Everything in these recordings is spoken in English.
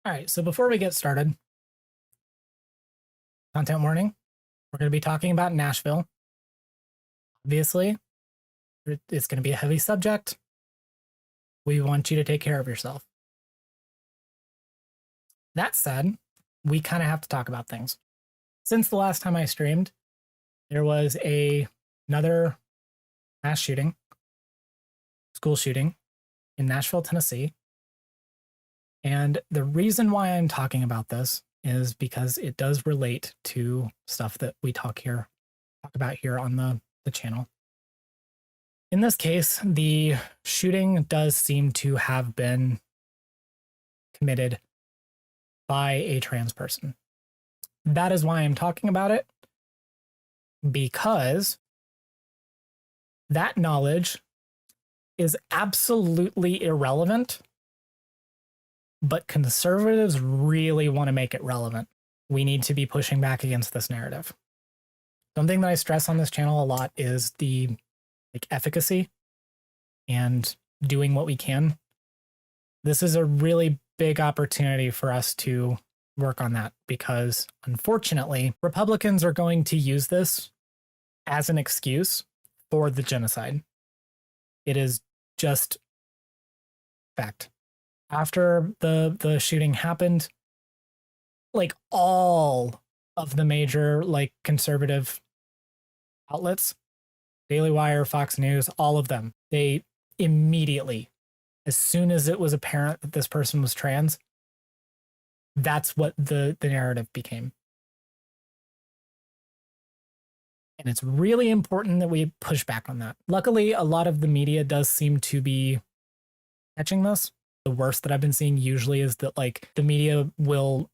All right, so before we get started, content warning. We're going to be talking about Nashville. Obviously, it's going to be a heavy subject. We want you to take care of yourself. That said, we kind of have to talk about things. Since the last time I streamed, there was another mass shooting, school shooting in Nashville, Tennessee. And the reason why I'm talking about this is because it does relate to stuff that we talk about here on the channel. In this case, the shooting does seem to have been committed by a trans person. That is why I'm talking about it, because that knowledge is absolutely irrelevant, but conservatives really want to make it relevant. We need to be pushing back against this narrative. Something that I stress on this channel a lot is the efficacy and doing what we can. This is a really big opportunity for us to work on that because, unfortunately, Republicans are going to use this as an excuse for the genocide. It is just fact. After the shooting happened, all of the major conservative outlets, Daily Wire, Fox News, all of them, they immediately, as soon as it was apparent that this person was trans, that's what the narrative became. And it's really important that we push back on that. Luckily, a lot of the media does seem to be catching this. The worst that I've been seeing usually is that the media will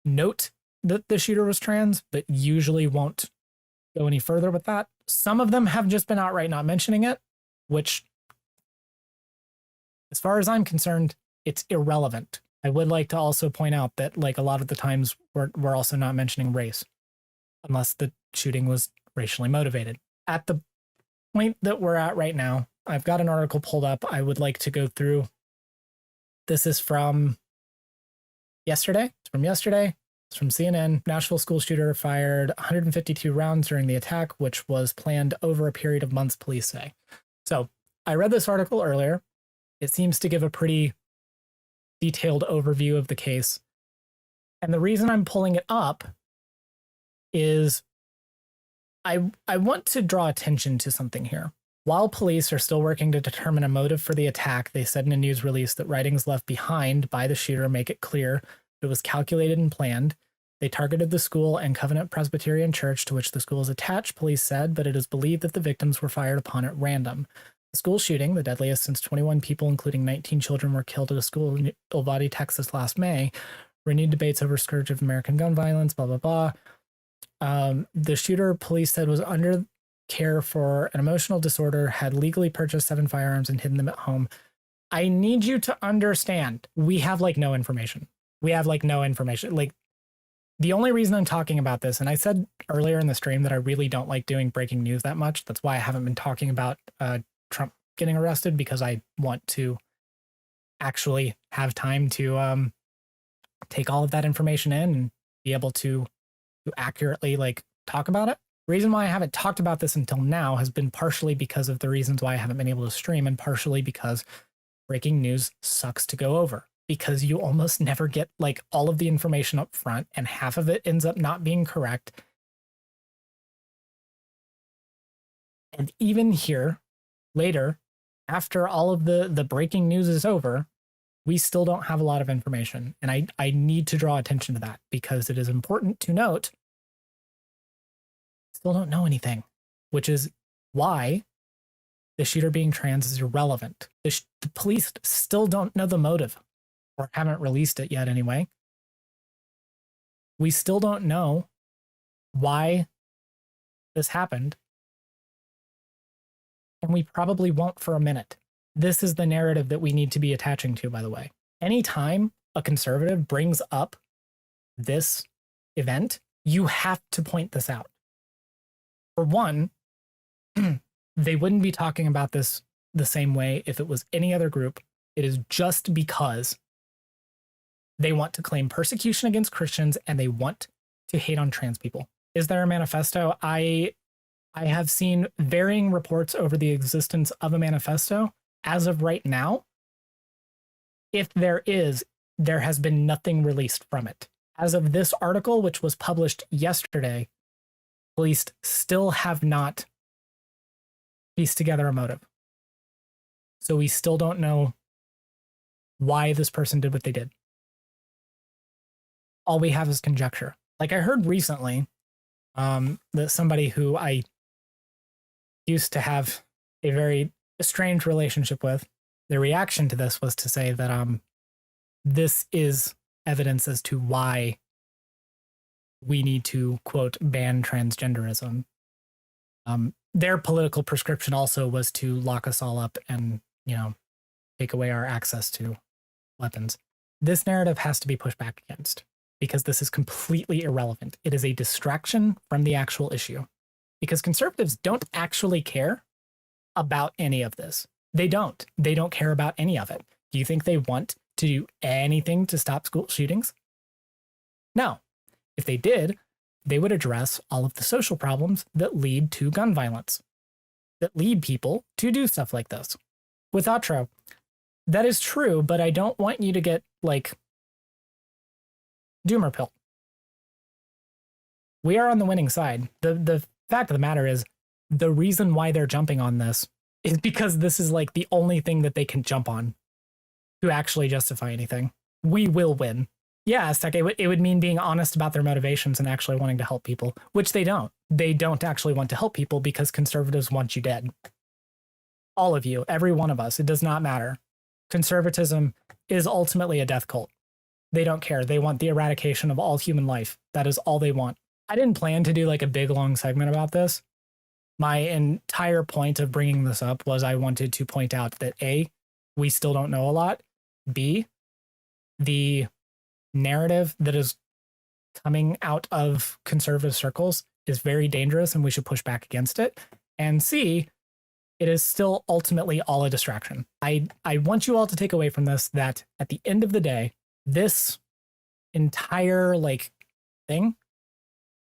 note that the shooter was trans, but usually won't go any further with that. Some of them have just been outright not mentioning it, which, as far as I'm concerned, it's irrelevant. I would like to also point out that a lot of the times we're also not mentioning race, unless the shooting was racially motivated. At the point that we're at right now, I've got an article pulled up. I would like to go through. This is from yesterday. It's from yesterday. It's from CNN. Nashville school shooter fired 152 rounds during the attack, which was planned over a period of months, police say. So I read this article earlier. It seems to give a pretty detailed overview of the case. And the reason I'm pulling it up is I want to draw attention to something here. While police are still working to determine a motive for the attack, they said in a news release that writings left behind by the shooter make it clear it was calculated and planned. They targeted the school and Covenant Presbyterian Church to which the school is attached, police said, but it is believed that the victims were fired upon at random. The school shooting, the deadliest since 21 people, including 19 children, were killed at a school in Uvalde, Texas last May, renewed debates over scourge of American gun violence, blah, blah, blah. The shooter, police said, was under care for an emotional disorder, had legally purchased 7 firearms and hidden them at home. I need you to understand, we have no information. We have no information. The only reason I'm talking about this, and I said earlier in the stream that I really don't like doing breaking news that much. That's why I haven't been talking about Trump getting arrested, because I want to actually have time to take all of that information in and be able to accurately talk about it. The reason why I haven't talked about this until now has been partially because of the reasons why I haven't been able to stream, and partially because breaking news sucks to go over, because you almost never get all of the information up front, and half of it ends up not being correct. And even here, later, after all of the breaking news is over, we still don't have a lot of information. And I need to draw attention to that, because it is important to note still don't know anything, which is why the shooter being trans is irrelevant. The police still don't know the motive, or haven't released it yet anyway. We still don't know why this happened, and we probably won't for a minute. This is the narrative that we need to be attaching to, by the way. Anytime a conservative brings up this event, you have to point this out. For one, they wouldn't be talking about this the same way if it was any other group. It is just because They want to claim persecution against Christians, and they want to hate on trans people. Is there a manifesto? I have seen varying reports over the existence of a manifesto. As of right now, if there is, there has been nothing released from it. As of this article, which was published yesterday, police still have not pieced together a motive. So we still don't know why this person did what they did. All we have is conjecture. Like I heard recently that somebody who I used to have a very strange relationship with, their reaction to this was to say that this is evidence as to why we need to, quote, ban transgenderism. Their political prescription also was to lock us all up and, you know, take away our access to weapons. This narrative has to be pushed back against because this is completely irrelevant. It is a distraction from the actual issue because conservatives don't actually care about any of this. They don't. They don't care about any of it. Do you think they want to do anything to stop school shootings? No. If they did, they would address all of the social problems that lead to gun violence, that lead people to do stuff like this. With Outro, that is true, but I don't want you to get, like, doomer pill. We are on the winning side. The fact of the matter is, the reason why they're jumping on this is because this is, like, the only thing that they can jump on to actually justify anything. We will win. Yeah, Aztec, it would mean being honest about their motivations and actually wanting to help people, which they don't. They don't actually want to help people because conservatives want you dead. All of you, every one of us, it does not matter. Conservatism is ultimately a death cult. They don't care. They want the eradication of all human life. That is all they want. I didn't plan to do like a big long segment about this. My entire point of bringing this up was I wanted to point out that A, we still don't know a lot. B, the narrative that is coming out of conservative circles is very dangerous and we should push back against it. And C, it is still ultimately all a distraction. I want you all to take away from this that at the end of the day, this entire like thing,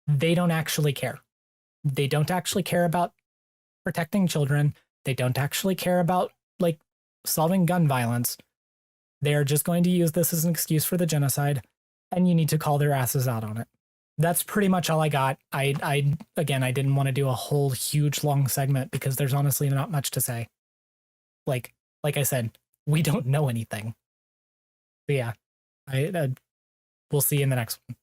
they don't actually care. They don't actually care about protecting children. They don't actually care about like solving gun violence. They are just going to use this as an excuse for the genocide, and you need to call their asses out on it. That's pretty much all I got. I didn't want to do a whole huge long segment because there's honestly not much to say. Like I said, we don't know anything. But yeah, we'll see you in the next one.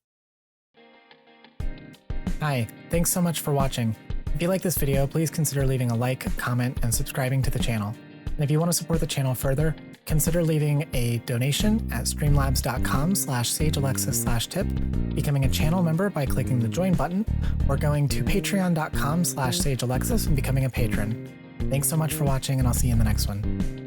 Hi, thanks so much for watching. If you like this video, please consider leaving a like, comment, and subscribing to the channel. And if you want to support the channel further, consider leaving a donation at streamlabs.com/sagealexis/tip, becoming a channel member by clicking the join button, or going to patreon.com/sagealexis and becoming a patron. Thanks so much for watching, and I'll see you in the next one.